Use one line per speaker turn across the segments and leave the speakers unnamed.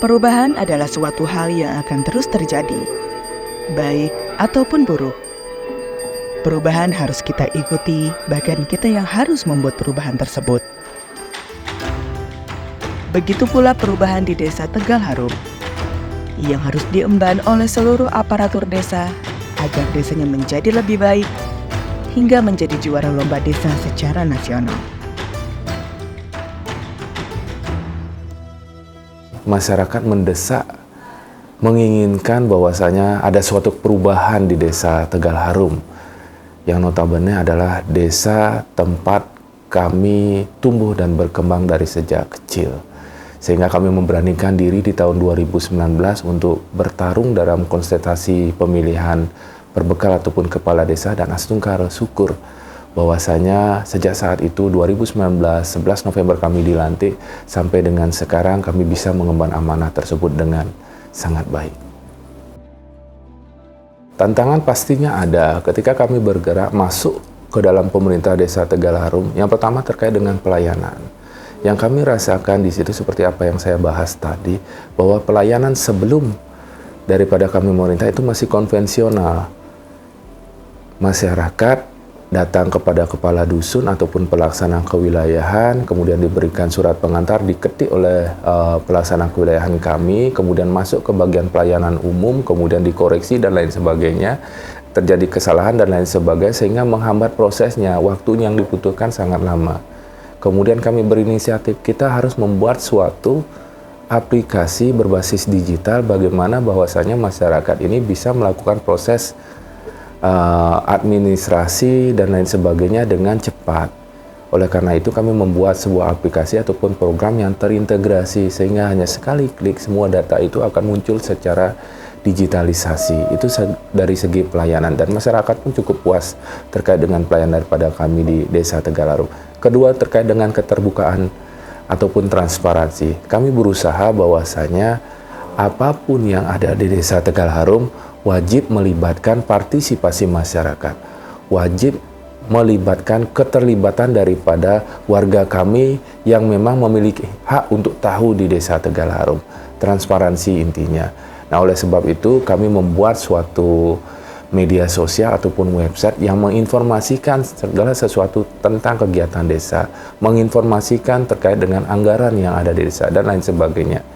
Perubahan adalah suatu hal yang akan terus terjadi, baik ataupun buruk. Perubahan harus kita ikuti, bahkan kita yang harus membuat perubahan tersebut. Begitu pula perubahan di Desa Tegal Harum, yang harus diemban oleh seluruh aparatur desa agar desanya menjadi lebih baik, hingga menjadi juara lomba desa secara nasional.
Masyarakat mendesak, menginginkan bahwasanya ada suatu perubahan di Desa Tegal Harum, yang notabene adalah desa tempat kami tumbuh dan berkembang dari sejak kecil. Sehingga kami memberanikan diri di tahun 2019 untuk bertarung dalam kontestasi pemilihan perbekal ataupun kepala desa, dan astungkar syukur bahwasanya sejak saat itu 2019, 11 November kami dilantik, sampai dengan sekarang kami bisa mengemban amanah tersebut dengan sangat baik. Tantangan pastinya ada ketika kami bergerak masuk ke dalam pemerintah Desa Tegal Harum. Yang pertama terkait dengan pelayanan. Yang kami rasakan di situ seperti apa yang saya bahas tadi, bahwa pelayanan sebelum daripada kami memerintah itu masih konvensional. Masyarakat datang kepada kepala dusun ataupun pelaksana kewilayahan, kemudian diberikan surat pengantar, diketik oleh pelaksana kewilayahan kami, kemudian masuk ke bagian pelayanan umum, kemudian dikoreksi dan lain sebagainya, terjadi kesalahan dan lain sebagainya, sehingga menghambat prosesnya, waktunya yang dibutuhkan sangat lama. Kemudian kami berinisiatif, kita harus membuat suatu aplikasi berbasis digital, bagaimana bahwasanya masyarakat ini bisa melakukan proses administrasi dan lain sebagainya dengan cepat. Oleh karena itu kami membuat sebuah aplikasi ataupun program yang terintegrasi, sehingga hanya sekali klik semua data itu akan muncul secara digitalisasi. Itu dari segi pelayanan, dan masyarakat pun cukup puas terkait dengan pelayanan daripada kami di Desa Tegal Harum. Kedua, terkait dengan keterbukaan ataupun transparansi. Kami berusaha bahwasanya apapun yang ada di Desa Tegal Harum wajib melibatkan partisipasi masyarakat, wajib melibatkan keterlibatan daripada warga kami yang memang memiliki hak untuk tahu di Desa Tegal Harum. Transparansi intinya. Nah, oleh sebab itu kami membuat suatu media sosial ataupun website yang menginformasikan segala sesuatu tentang kegiatan desa, menginformasikan terkait dengan anggaran yang ada di desa dan lain sebagainya.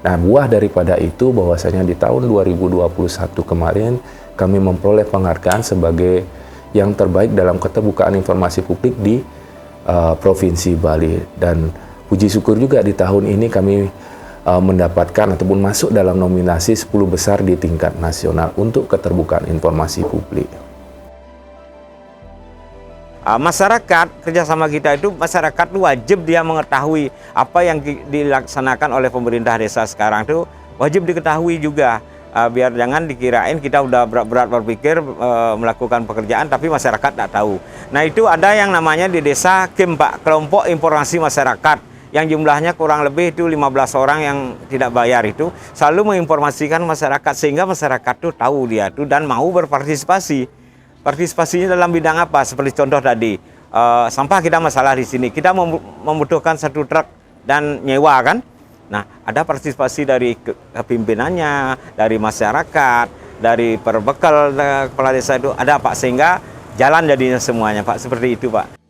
Nah, buah daripada itu bahwasanya di tahun 2021 kemarin kami memperoleh penghargaan sebagai yang terbaik dalam keterbukaan informasi publik di Provinsi Bali. Dan puji syukur juga di tahun ini kami mendapatkan ataupun masuk dalam nominasi 10 besar di tingkat nasional untuk keterbukaan informasi publik.
Masyarakat, kerjasama kita itu masyarakat wajib dia mengetahui apa yang dilaksanakan oleh pemerintah desa sekarang itu wajib diketahui juga, biar jangan dikirain kita udah berat-berat berpikir melakukan pekerjaan tapi masyarakat tidak tahu. Nah, itu ada yang namanya di desa KIM, Pak, Kelompok Informasi Masyarakat, yang jumlahnya kurang lebih itu 15 orang yang tidak bayar, itu selalu menginformasikan masyarakat sehingga masyarakat itu tahu dia itu dan mau berpartisipasi. Partisipasinya dalam bidang apa? Seperti contoh tadi, sampah kita masalah di sini, kita membutuhkan 1 truk dan nyewa kan? Nah, ada partisipasi dari kepimpinannya, dari masyarakat, dari perbekal kepala desa itu ada, Pak, sehingga jalan jadinya semuanya, Pak, seperti itu, Pak.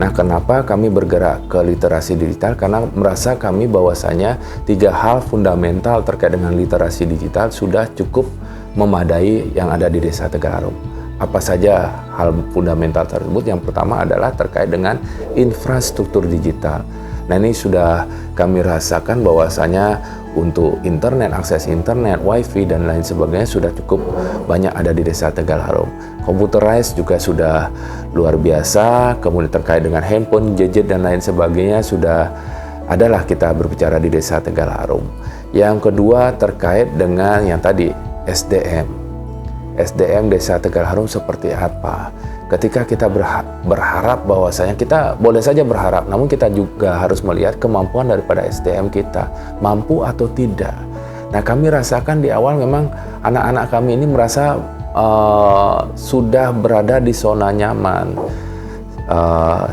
Nah, kenapa kami bergerak ke literasi digital? Karena merasa kami bahwasanya 3 hal fundamental terkait dengan literasi digital sudah cukup memadai yang ada di Desa Tegal Harum. Apa saja hal fundamental tersebut? Yang pertama adalah terkait dengan infrastruktur digital. Nah, ini sudah kami rasakan bahwasanya untuk internet, akses internet, wifi dan lain sebagainya sudah cukup banyak ada di Desa Tegal Harum. Computerized juga sudah luar biasa, kemudian terkait dengan handphone, gadget dan lain sebagainya sudah adalah kita berbicara di Desa Tegal Harum. Yang kedua terkait dengan yang tadi SDM Desa Tegal Harum seperti apa. Ketika kita berharap bahwasanya kita boleh saja berharap, namun kita juga harus melihat kemampuan daripada SDM kita, mampu atau tidak. Nah, kami rasakan di awal memang anak-anak kami ini merasa sudah berada di zona nyaman.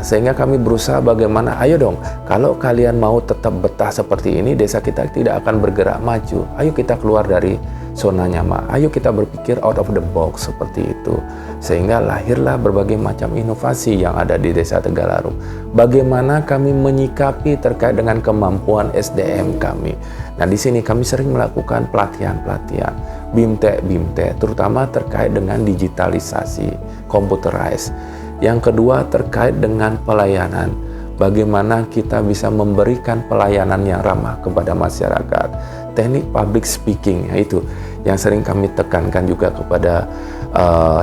Sehingga kami berusaha bagaimana, ayo dong, kalau kalian mau tetap betah seperti ini, desa kita tidak akan bergerak maju. Ayo kita keluar dari zona nyaman, ayo kita berpikir out of the box seperti itu. Sehingga lahirlah berbagai macam inovasi yang ada di Desa Tegalarung. Bagaimana kami menyikapi terkait dengan kemampuan SDM kami. Nah, di sini kami sering melakukan pelatihan-pelatihan, BIMTEK, terutama terkait dengan digitalisasi, computerized. Yang kedua terkait dengan pelayanan, bagaimana kita bisa memberikan pelayanan yang ramah kepada masyarakat. Teknik public speaking, itu yang sering kami tekankan juga kepada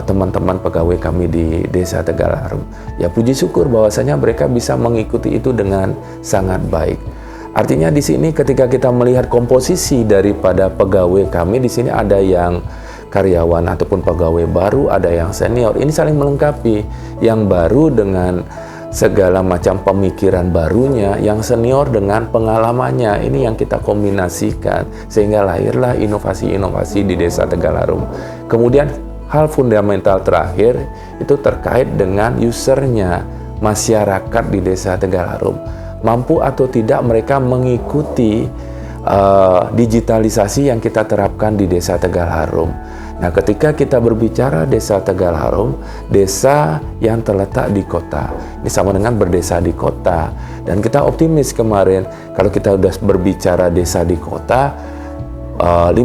teman-teman pegawai kami di Desa Tegalarung. Ya, puji syukur bahwasanya mereka bisa mengikuti itu dengan sangat baik. Artinya di sini ketika kita melihat komposisi daripada pegawai kami, di sini ada yang karyawan ataupun pegawai baru, ada yang senior. Ini saling melengkapi. Yang baru dengan segala macam pemikiran barunya, yang senior dengan pengalamannya. Ini yang kita kombinasikan sehingga lahirlah inovasi-inovasi di Desa Tegalarung. Kemudian hal fundamental terakhir itu terkait dengan usernya, masyarakat di Desa Tegalarung. Mampu atau tidak mereka mengikuti digitalisasi yang kita terapkan di Desa Tegalarung. Nah, ketika kita berbicara Desa Tegalarung, desa yang terletak di kota, ini sama dengan berdesa di kota. Dan kita optimis kemarin, kalau kita sudah berbicara desa di kota, 50%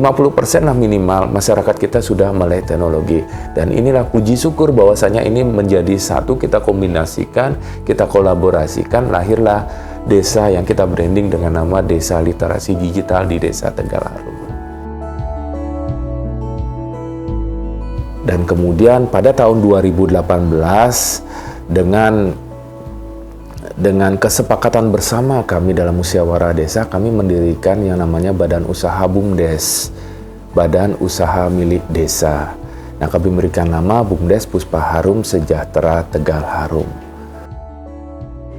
lah minimal masyarakat kita sudah melek teknologi. Dan inilah puji syukur bahwasanya ini menjadi satu, kita kombinasikan, kita kolaborasikan, lahirlah desa yang kita branding dengan nama Desa Literasi Digital di Desa Tegalarung. Dan kemudian pada tahun 2018 dengan kesepakatan bersama kami dalam musyawarah desa, kami mendirikan yang namanya Badan Usaha BUMDes, Badan Usaha Milik Desa. Nah, kami memberikan nama BUMDes Puspa Harum Sejahtera Tegalharum.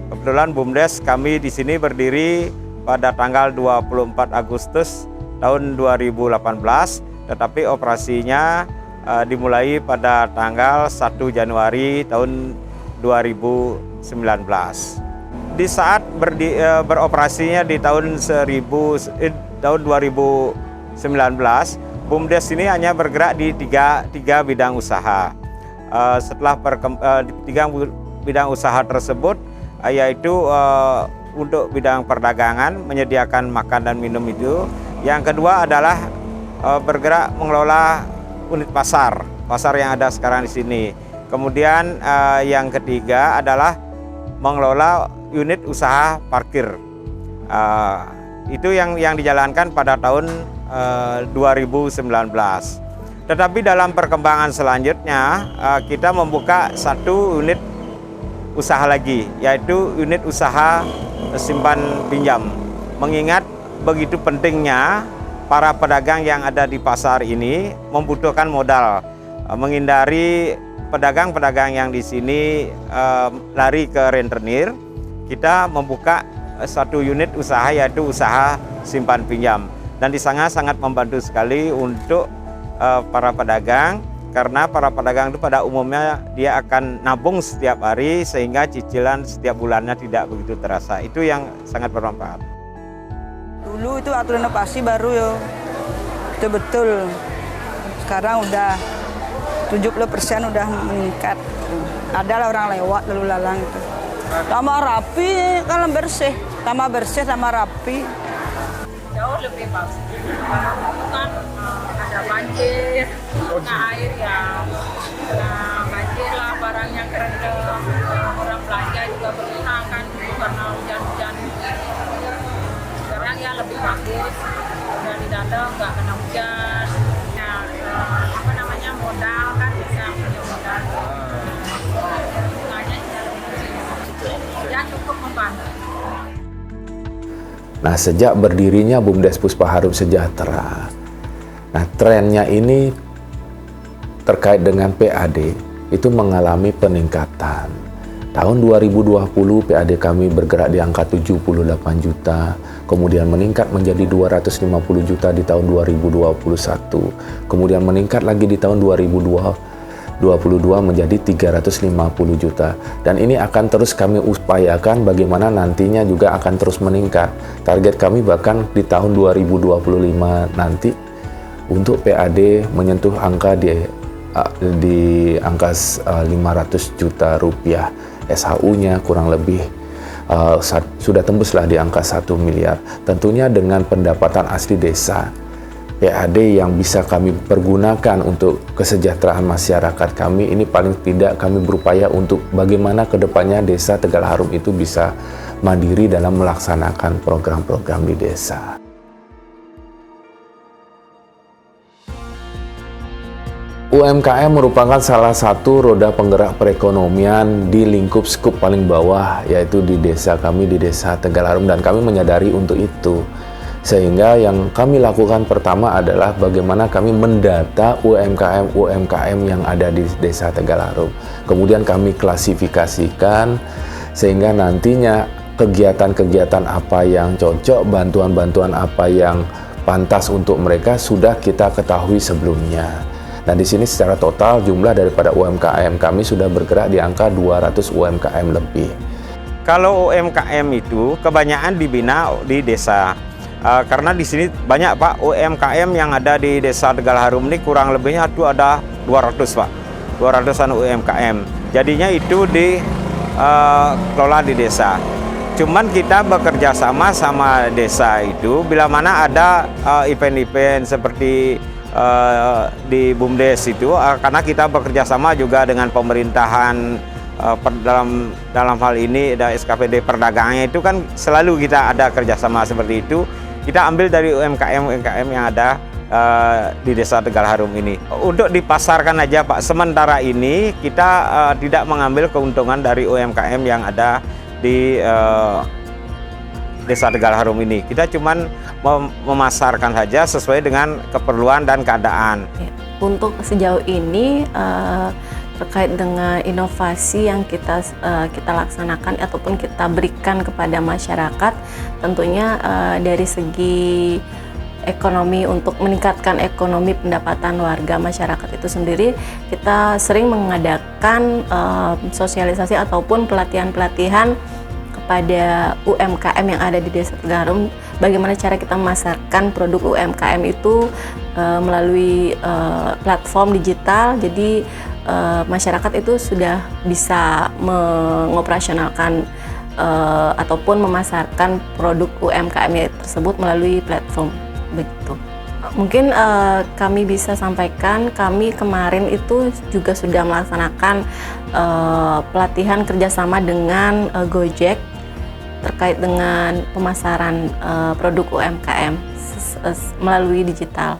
Kebetulan BUMDes kami di sini berdiri pada tanggal 24 Agustus tahun 2018, tetapi operasinya dimulai pada tanggal 1 Januari tahun 2019. Di saat beroperasinya di tahun 2019, BUMDes ini hanya bergerak di tiga bidang usaha. Setelah tiga bidang usaha tersebut, yaitu untuk bidang perdagangan, menyediakan makan dan minum itu. Yang kedua adalah bergerak mengelola unit pasar yang ada sekarang di sini. Kemudian yang ketiga adalah mengelola unit usaha parkir. Itu yang dijalankan pada tahun 2019. Tetapi dalam perkembangan selanjutnya kita membuka satu unit usaha lagi, yaitu unit usaha simpan pinjam. Mengingat begitu pentingnya para pedagang yang ada di pasar ini membutuhkan modal, menghindari pedagang-pedagang yang di sini lari ke rentenir. Kita membuka satu unit usaha, yaitu usaha simpan pinjam, dan di sana sangat membantu sekali untuk para pedagang, karena para pedagang itu pada umumnya dia akan nabung setiap hari sehingga cicilan setiap bulannya tidak begitu terasa. Itu yang sangat bermanfaat.
Dulu itu aturan inovasi baru yo, betul-betul. Sekarang udah 70% udah meningkat. Adalah orang lewat lalu lalang itu. Tambah rapi, kalau bersih, tambah rapi.
Jauh lebih bagus. Kan ada banjir, air ya, banjir lah, barangnya kerendam, orang belanja juga bertahan karena hujan-hujan. Sekarang ya lebih bagus, dari dalam nggak kena hujan. Ya, modal kan bisa punya modal. Bunganya ya cukup membantu.
Nah, sejak berdirinya BUMDes Puspa Harum Sejahtera, nah trennya ini terkait dengan PAD itu mengalami peningkatan. Tahun 2020 PAD kami bergerak di angka 78 juta, kemudian meningkat menjadi 250 juta di tahun 2021, kemudian meningkat lagi di tahun 2022 menjadi 350 juta. Dan ini akan terus kami upayakan bagaimana nantinya juga akan terus meningkat. Target kami bahkan di tahun 2025 nanti untuk PAD menyentuh angka di angka 500 juta rupiah. SHU-nya kurang lebih sudah tembuslah di angka 1 miliar. Tentunya dengan pendapatan asli desa, PAD yang bisa kami pergunakan untuk kesejahteraan masyarakat kami, ini paling tidak kami berupaya untuk bagaimana kedepannya desa Tegal Harum itu bisa mandiri dalam melaksanakan program-program di desa. UMKM merupakan salah satu roda penggerak perekonomian di lingkup skup paling bawah, yaitu di desa kami, di desa Tegal Harum, dan kami menyadari untuk itu. Sehingga yang kami lakukan pertama adalah bagaimana kami mendata UMKM yang ada di desa Tegal Harum. Kemudian kami klasifikasikan sehingga nantinya kegiatan-kegiatan apa yang cocok, bantuan-bantuan apa yang pantas untuk mereka sudah kita ketahui sebelumnya. Dan di sini secara total jumlah daripada UMKM kami sudah bergerak di angka 200 UMKM lebih.
Kalau UMKM itu kebanyakan dibina di desa. Karena di sini banyak Pak UMKM yang ada di desa Tegal Harum ini kurang lebihnya itu ada 200 Pak. 200-an UMKM. Jadinya itu dikelola di desa. Cuman kita bekerja sama desa itu bila mana ada event-event seperti di BUMDes itu, karena kita bekerja sama juga dengan pemerintahan dalam hal ini ada SKPD perdagangannya, itu kan selalu kita ada kerjasama seperti itu. Kita ambil dari UMKM yang ada di desa Tegal Harum ini untuk dipasarkan aja Pak. Sementara ini kita tidak mengambil keuntungan dari UMKM yang ada di desa Tegal Harum ini. Kita cuman memasarkan saja sesuai dengan keperluan dan keadaan.
Untuk sejauh ini terkait dengan inovasi yang kita laksanakan ataupun kita berikan kepada masyarakat, tentunya dari segi ekonomi, untuk meningkatkan ekonomi pendapatan warga masyarakat itu sendiri, kita sering mengadakan sosialisasi ataupun pelatihan-pelatihan kepada UMKM yang ada di desa Tegal Harum, bagaimana cara kita memasarkan produk UMKM itu melalui platform digital. Jadi masyarakat itu sudah bisa mengoperasionalkan ataupun memasarkan produk UMKM tersebut melalui platform begitu. Mungkin kami bisa sampaikan, kami kemarin itu juga sudah melaksanakan pelatihan kerjasama dengan Gojek terkait dengan pemasaran produk UMKM melalui digital.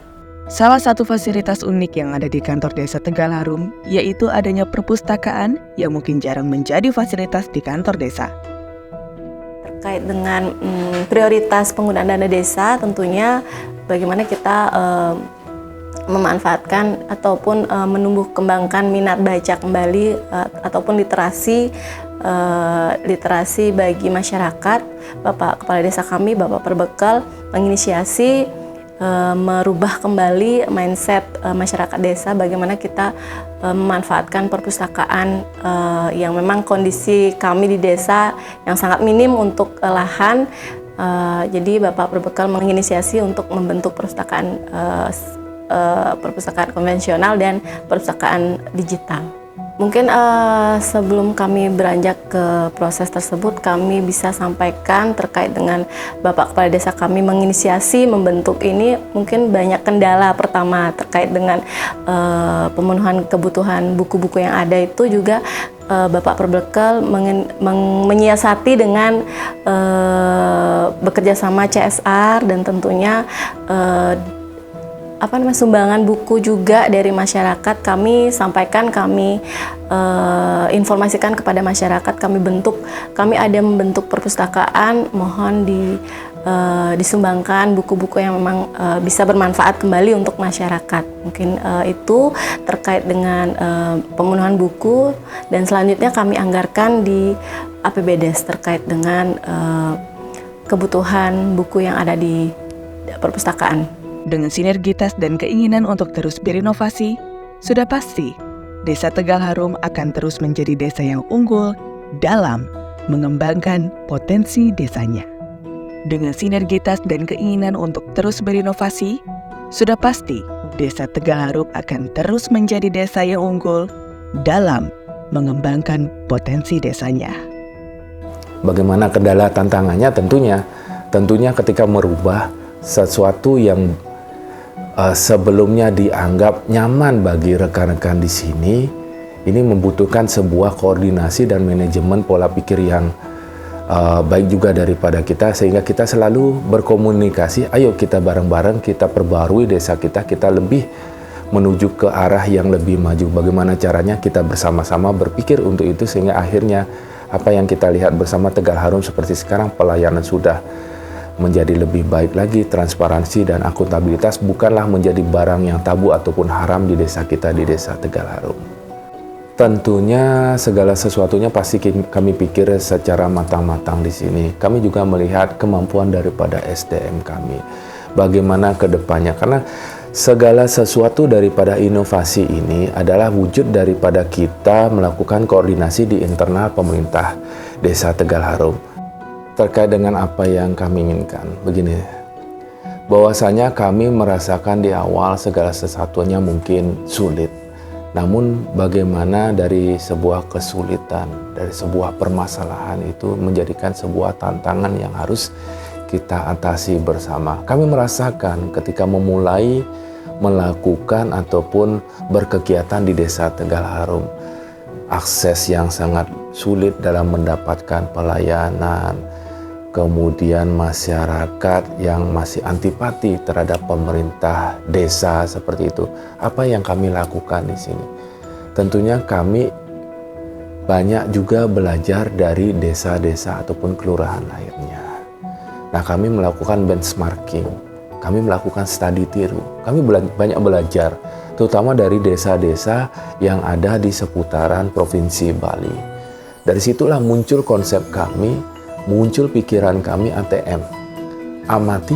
Salah satu fasilitas unik yang ada di kantor desa Tegal Harum yaitu adanya perpustakaan yang mungkin jarang menjadi fasilitas di kantor desa.
Terkait dengan prioritas penggunaan dana desa, tentunya bagaimana kita memanfaatkan ataupun menumbuh kembangkan minat baca kembali ataupun literasi bagi masyarakat. Bapak Kepala Desa kami, Bapak Perbekal, menginisiasi merubah kembali mindset masyarakat desa, bagaimana kita memanfaatkan perpustakaan yang memang kondisi kami di desa yang sangat minim untuk lahan. Jadi Bapak Perbekal menginisiasi untuk membentuk perpustakaan konvensional dan perpustakaan digital. Mungkin sebelum kami beranjak ke proses tersebut, kami bisa sampaikan terkait dengan Bapak Kepala Desa kami menginisiasi membentuk ini, mungkin banyak kendala. Pertama terkait dengan pemenuhan kebutuhan buku-buku yang ada, itu juga Bapak Perbekal menyiasati dengan bekerja sama CSR dan tentunya sumbangan buku juga dari masyarakat. Kami sampaikan, kami informasikan kepada masyarakat, kami ada membentuk perpustakaan, mohon disumbangkan buku-buku yang memang bisa bermanfaat kembali untuk masyarakat. Mungkin itu terkait dengan pemenuhan buku, dan selanjutnya kami anggarkan di APBDes terkait dengan kebutuhan buku yang ada di perpustakaan.
Dengan sinergitas dan keinginan untuk terus berinovasi, sudah pasti Desa Tegal Harum akan terus menjadi desa yang unggul dalam mengembangkan potensi desanya. Dengan sinergitas dan keinginan untuk terus berinovasi, sudah pasti Desa Tegal Harum akan terus menjadi desa yang unggul dalam mengembangkan potensi desanya.
Bagaimana kendala tantangannya? Tentunya ketika merubah sesuatu yang sebelumnya dianggap nyaman bagi rekan-rekan di sini, ini membutuhkan sebuah koordinasi dan manajemen pola pikir yang baik juga daripada kita, sehingga kita selalu berkomunikasi, ayo kita bareng-bareng, kita perbarui desa kita lebih menuju ke arah yang lebih maju. Bagaimana caranya? Kita bersama-sama berpikir untuk itu, sehingga akhirnya apa yang kita lihat bersama Tegal Harum seperti sekarang, pelayanan sudah menjadi lebih baik lagi, transparansi dan akuntabilitas bukanlah menjadi barang yang tabu ataupun haram di desa kita, di Desa Tegal Harum. Tentunya segala sesuatunya pasti kami pikir secara matang-matang di sini. Kami juga melihat kemampuan daripada SDM kami, bagaimana ke depannya, karena segala sesuatu daripada inovasi ini adalah wujud daripada kita melakukan koordinasi di internal pemerintah Desa Tegal Harum. Terkait dengan apa yang kami inginkan, begini, bahwasanya kami merasakan di awal segala sesuatunya mungkin sulit, namun bagaimana dari sebuah kesulitan, dari sebuah permasalahan itu menjadikan sebuah tantangan yang harus kita atasi bersama. Kami merasakan ketika memulai melakukan ataupun berkegiatan di Desa Tegal Harum, akses yang sangat sulit dalam mendapatkan pelayanan, kemudian masyarakat yang masih antipati terhadap pemerintah desa seperti itu. Apa yang kami lakukan di sini? Tentunya kami banyak juga belajar dari desa-desa ataupun kelurahan lainnya. Nah, kami melakukan benchmarking, kami melakukan studi tiru, kami banyak belajar, terutama dari desa-desa yang ada di seputaran Provinsi Bali. Dari situlah muncul konsep kami, muncul pikiran kami ATM, amati,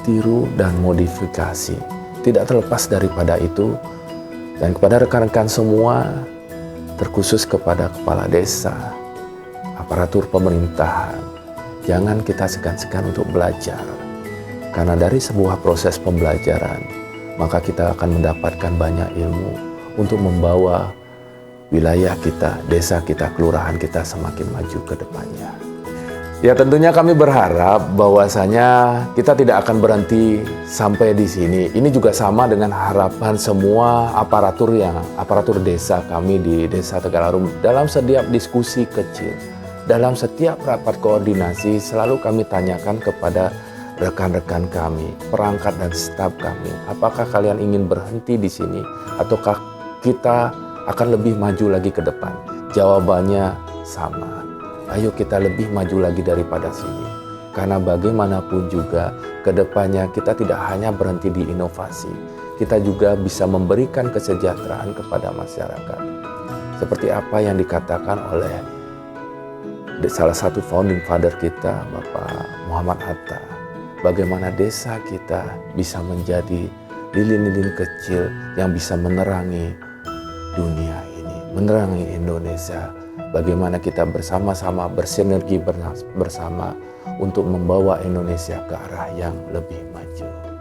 tiru, dan modifikasi. Tidak terlepas daripada itu, dan kepada rekan-rekan semua, terkhusus kepada kepala desa, aparatur pemerintahan, jangan kita segan-segan untuk belajar. Karena dari sebuah proses pembelajaran, maka kita akan mendapatkan banyak ilmu untuk membawa wilayah kita, desa kita, kelurahan kita semakin maju ke depannya. Ya, tentunya kami berharap bahwasanya kita tidak akan berhenti sampai di sini. Ini juga sama dengan harapan semua aparatur desa kami di Desa Tegal Harum. Dalam setiap diskusi kecil, dalam setiap rapat koordinasi, selalu kami tanyakan kepada rekan-rekan kami, perangkat dan staf kami, apakah kalian ingin berhenti di sini ataukah kita akan lebih maju lagi ke depan? Jawabannya sama. Ayo kita lebih maju lagi daripada sini. Karena bagaimanapun juga ke depannya kita tidak hanya berhenti di inovasi, kita juga bisa memberikan kesejahteraan kepada masyarakat. Seperti apa yang dikatakan oleh salah satu founding father kita, Bapak Muhammad Hatta. Bagaimana desa kita bisa menjadi lilin-lilin kecil yang bisa menerangi dunia ini, menerangi Indonesia. Bagaimana kita bersama-sama bersinergi bersama untuk membawa Indonesia ke arah yang lebih maju.